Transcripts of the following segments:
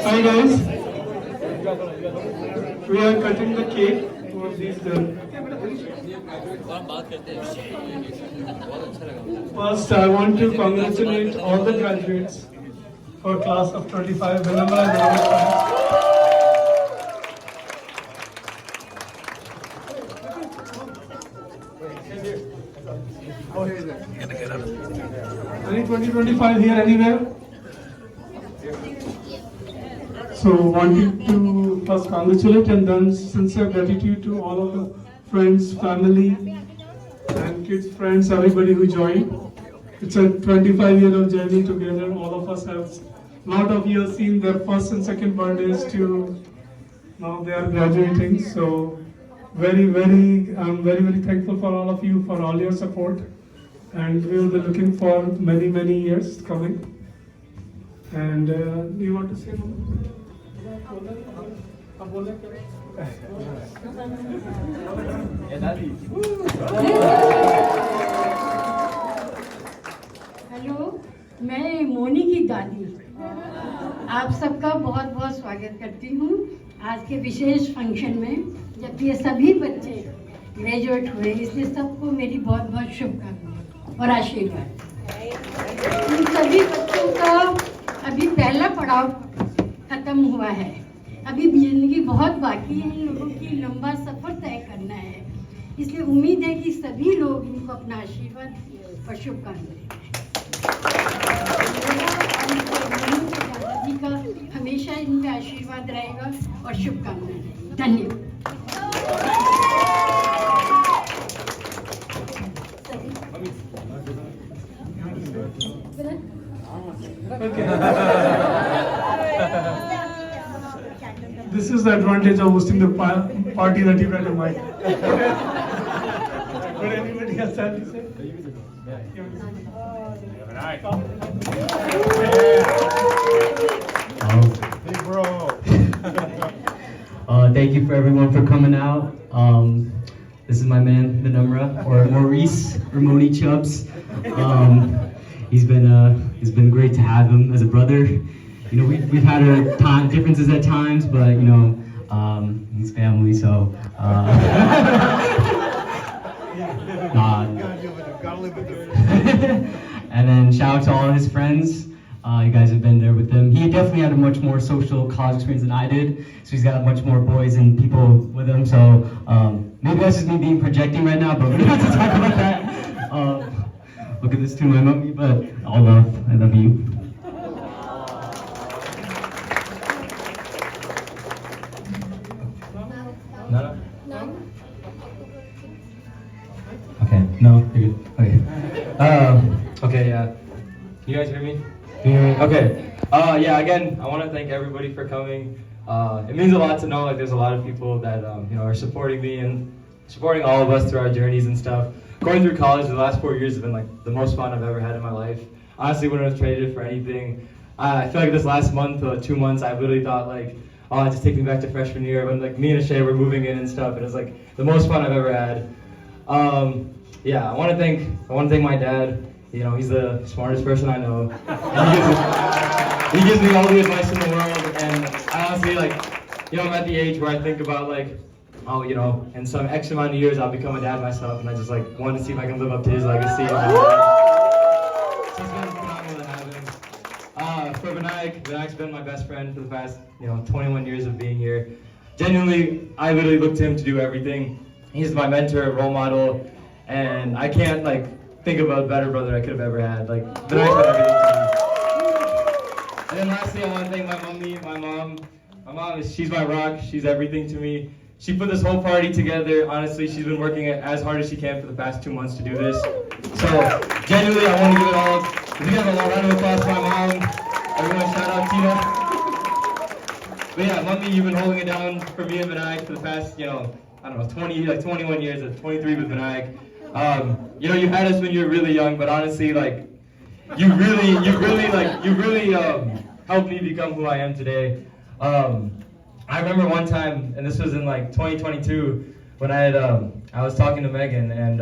Hi guys, we are cutting the cake for these First, I want to congratulate all the graduates for class of 25 Vinamra Grad Party. Any 2025 here anywhere? So wanted to first congratulate and then sincere gratitude to all of the friends, family and kids, friends, everybody who joined. It's a 25-year journey together. All of us have a lot of years seen their first and second birthdays to now they are graduating. So I'm very thankful for all of you for all your support. And we will be looking for many years coming. And do you want to say something? Hello, मैं मोनी की दादी आप सबका बहुत बहुत स्वागत करती हूँ आज के विशेष फंक्शन में। जबकि ये सभी बच्चे ग्रेजुएट हुए, इसलिए सबको मेरी बहुत बहुत शुभकामनाएं और आशीर्वाद। इन सभी बच्चों का अभी पहला पड़ाव खत्म हुआ है, अभी जिंदगी बहुत बाकी है, इन लोगों की लंबा सफर तय करना है। इसलिए उम्मीद है कि सभी लोग इनको अपना आशीर्वाद और शुभकामनाएं। दादाजी का हमेशा इन पे आशीर्वाद रहेगा और शुभकामनाएं। धन्यवाद। This is the advantage of hosting the party that you got a mic. Would anybody else have to say? Big bro. Thank you for everyone for coming out. This is my man Vinamra, or Maurice Ramoni Chubbs. He's been great to have him as a brother. You know, we've had our differences at times, but you know, he's family, so. And then shout out to all his friends. You guys have been there with him. He definitely had a much more social college experience than I did, so he's got much more boys and people with him. So maybe that's just me being projecting right now, but we don't have to talk about that. Look at this to my mommy, but all love. I love you. No. Okay, no, you're good. Okay. Okay, yeah. Can you guys hear me? Can you hear me? Okay. Yeah, again, I want to thank everybody for coming. It means a lot to know like there's a lot of people that you know are supporting me and supporting all of us through our journeys and stuff. Going through college the last 4 years have been like the most fun I've ever had in my life. Honestly, wouldn't have traded it for anything. I feel like this last month, 2 months, I literally thought like, oh, just take me back to freshman year. When like me and Ashay were moving in and stuff, and it was like the most fun I've ever had. Yeah, I want to thank my dad. You know, he's the smartest person I know. He gives me all the advice in the world, and I honestly like, you know, I'm at the age where I think about like, oh, you know, in some X amount of years I'll become a dad myself, and I just like want to see if I can live up to his legacy. So it's been phenomenal to have him. For Vinayak's been my best friend for the past, you know, 21 years of being here. Genuinely, I literally look to him to do everything. He's my mentor, role model, and I can't like think of a better brother I could have ever had. Like Vinayak's done everything to me. And then lastly, I want to thank my mom. My mom she's my rock. She's everything to me. She put this whole party together. Honestly, she's been working as hard as she can for the past 2 months to do this. So genuinely, I want to give it all. If you have a round of applause for my mom, everyone shout out Tina. But yeah, Mummy, you've been holding it down for me and Vinayak for the past, you know, I don't know, 21 years, 23 with Vinayak. You know, you had us when you were really young, but honestly, like, you really helped me become who I am today. I remember one time, and this was in like 2022, when I was talking to Megan, and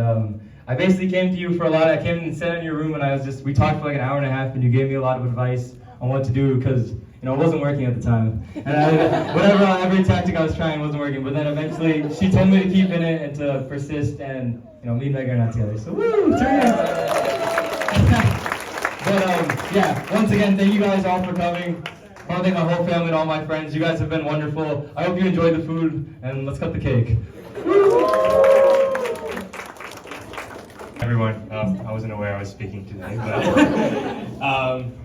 I basically came to you for I came and sat in your room, and we talked for like an hour and a half, and you gave me a lot of advice on what to do, because it wasn't working at the time. And every tactic I was trying wasn't working. But then eventually, she told me to keep in it and to persist. And me and Meg are not together. So woo, turn it. But yeah, once again, thank you guys all for coming. I want to thank my whole family and all my friends. You guys have been wonderful. I hope you enjoyed the food, and let's cut the cake. Everyone, I wasn't aware I was speaking today, but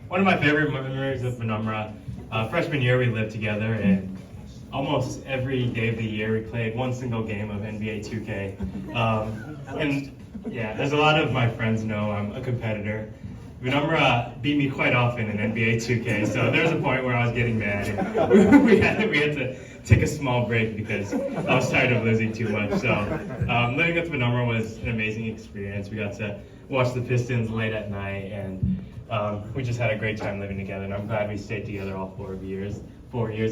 one of my favorite memories of Vinamra, freshman year we lived together, and almost every day of the year we played one single game of NBA 2K. And yeah, as a lot of my friends know, I'm a competitor. Vinamra beat me quite often in NBA 2K, so there was a point where I was getting mad, and we had to take a small break because I was tired of losing too much. So living with Vinamra was an amazing experience. We got to watch the Pistons late at night, and we just had a great time living together. And I'm glad we stayed together all 4 years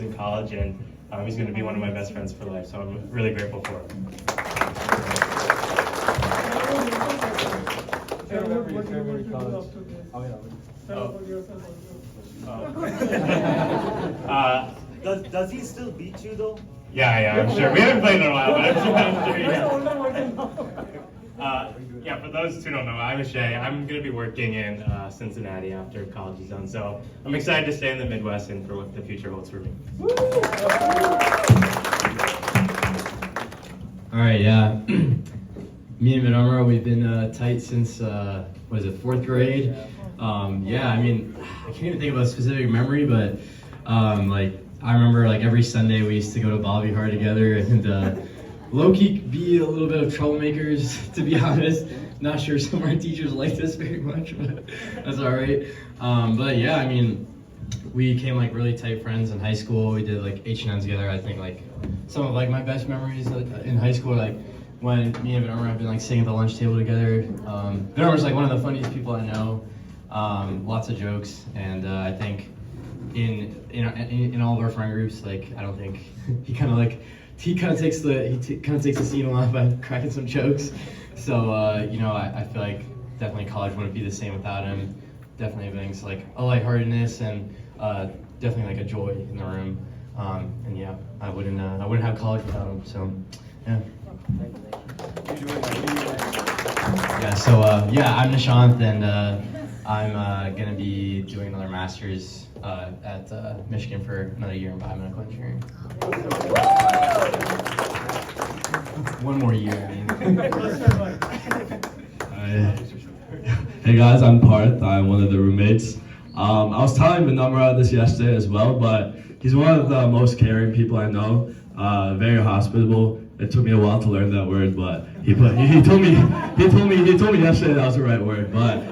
in college, and he's going to be one of my best friends for life. So I'm really grateful for him. Does he still beat you though? Yeah, I'm sure. We haven't played in a while, but I'm sure he does. Yeah, for those who don't know, I'm Ashay. I'm going to be working in Cincinnati after college is done, so I'm excited to stay in the Midwest and for what the future holds for me. All right, yeah. Me and Vinamra, we've been tight since, 4th grade? Yeah, I mean, I can't even think of a specific memory, but I remember every Sunday we used to go to Bobby Hard together and low-key be a little bit of troublemakers, to be honest. Not sure some of our teachers liked us very much, but that's all right. But yeah, I mean, we became really tight friends in high school. We did H&M together. I think some of my best memories in high school, when me and Vinamra have been sitting at the lunch table together. Vinamra's one of the funniest people I know. Lots of jokes, and I think in all of our friend groups, I don't think he kind of takes the scene a lot by cracking some jokes. So I feel definitely college wouldn't be the same without him. Definitely brings a lightheartedness and definitely a joy in the room. And yeah, I wouldn't have college without him. So yeah. Yeah. So yeah, I'm Nishant, and I'm gonna be doing another master's at Michigan for another year in biomedical engineering. One more year, I mean. Hey guys, I'm Parth. I'm one of the roommates. I was telling Vinamra this yesterday as well, but he's one of the most caring people I know. Very hospitable. It took me a while to learn that word, but he told me yesterday that was the right word. But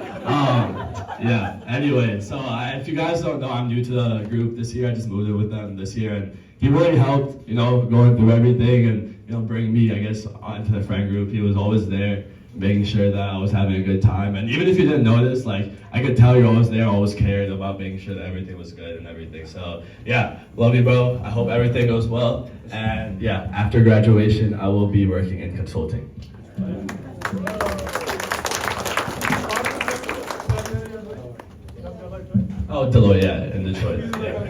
yeah. Anyway, so if you guys don't know, I'm new to the group this year. I just moved in with them this year, and he really helped, going through everything and bringing me, I guess, onto the friend group. He was always there, making sure that I was having a good time. And even if you didn't notice, I could tell you're always there, always cared about making sure that everything was good and everything. So yeah, love you, bro. I hope everything goes well. And yeah, after graduation, I will be working in consulting. Oh, Deloitte, yeah, in Detroit. Yeah.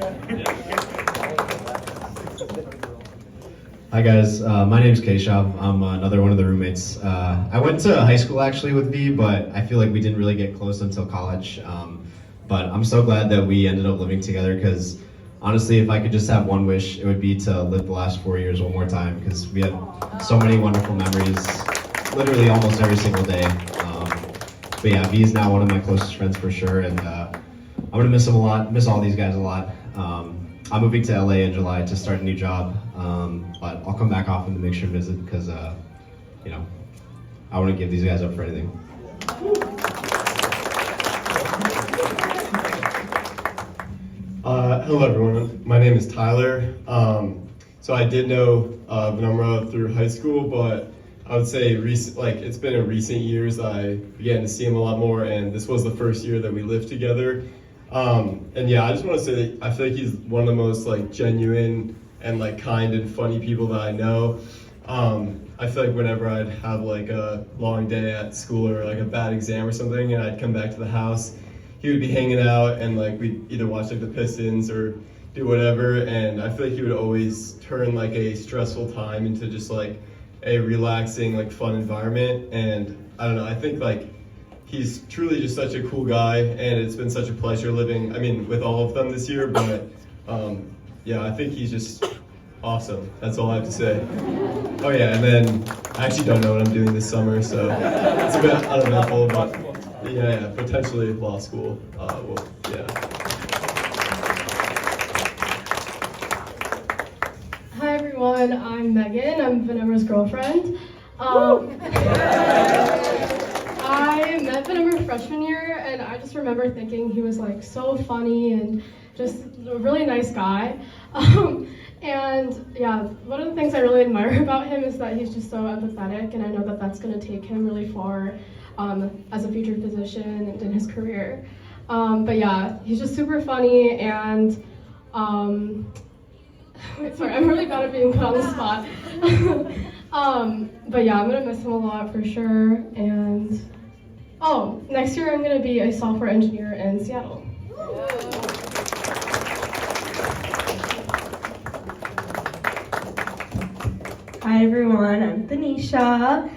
Hi guys, my name's Keshav. I'm another one of the roommates. I went to high school actually with V, but I feel like we didn't really get close until college. But I'm so glad that we ended up living together, because honestly, if I could just have one wish, it would be to live the last 4 years one more time, because we had so many wonderful memories, literally almost every single day. But yeah, V is now one of my closest friends for sure, and I'm gonna miss him a lot, miss all these guys a lot. I'm moving to LA in July to start a new job, but I'll come back often to make sure to visit, because I want to give these guys up for anything. Hello everyone, my name is Tyler. So I did know Vinamra through high school, but I would say it's been in recent years I began to see him a lot more, and this was the first year that we lived together. And yeah, I just want to say that I feel like he's one of the most genuine and kind and funny people that I know. I feel like whenever I'd have a long day at school or a bad exam or something, and I'd come back to the house, he would be hanging out and like we'd either watch like the Pistons or do whatever, and I feel like he would always turn like a stressful time into just like a relaxing, like fun environment. And I don't know, I think like he's truly just such a cool guy, and it's been such a pleasure living, I mean, with all of them this year, but yeah, I think he's just awesome. That's all I have to say. Oh yeah, and then I actually don't know what I'm doing this summer, so it's a bit uneventful, but yeah, potentially law school. Well, yeah. Hi everyone, I'm Megan. I'm Vinamra's girlfriend. I met Vinamra freshman year, and I just remember thinking he was like so funny and just a really nice guy. And yeah, one of the things I really admire about him is that he's just so empathetic, and I know that that's going to take him really far as a future physician and in his career. But yeah, he's just super funny, and sorry, I'm really bad at being put on the spot. But yeah, I'm gonna miss him a lot for sure. And oh, next year I'm gonna be a software engineer in Seattle. Hi everyone, I'm Tanisha.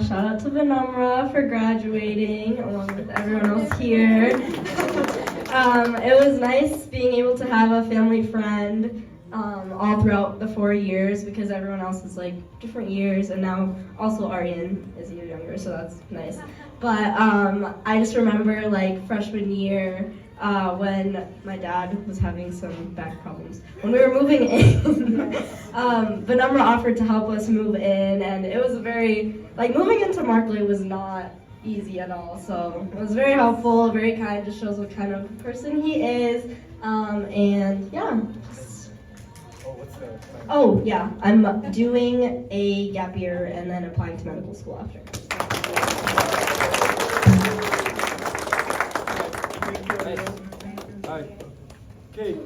Shout out to Vinamra for graduating along with everyone else here. It was nice being able to have a family friend all throughout the 4 years, because everyone else is like different years, and now also Aryan is a year younger, so that's nice. But I just remember like freshman year when my dad was having some back problems. When we were moving in, Vinamra offered to help us move in, and it was like moving into Markley was not easy at all. So it was very helpful, very kind, just shows what kind of person he is. And yeah. Oh yeah, I'm doing a gap year and then applying to medical school after. All right. Okay.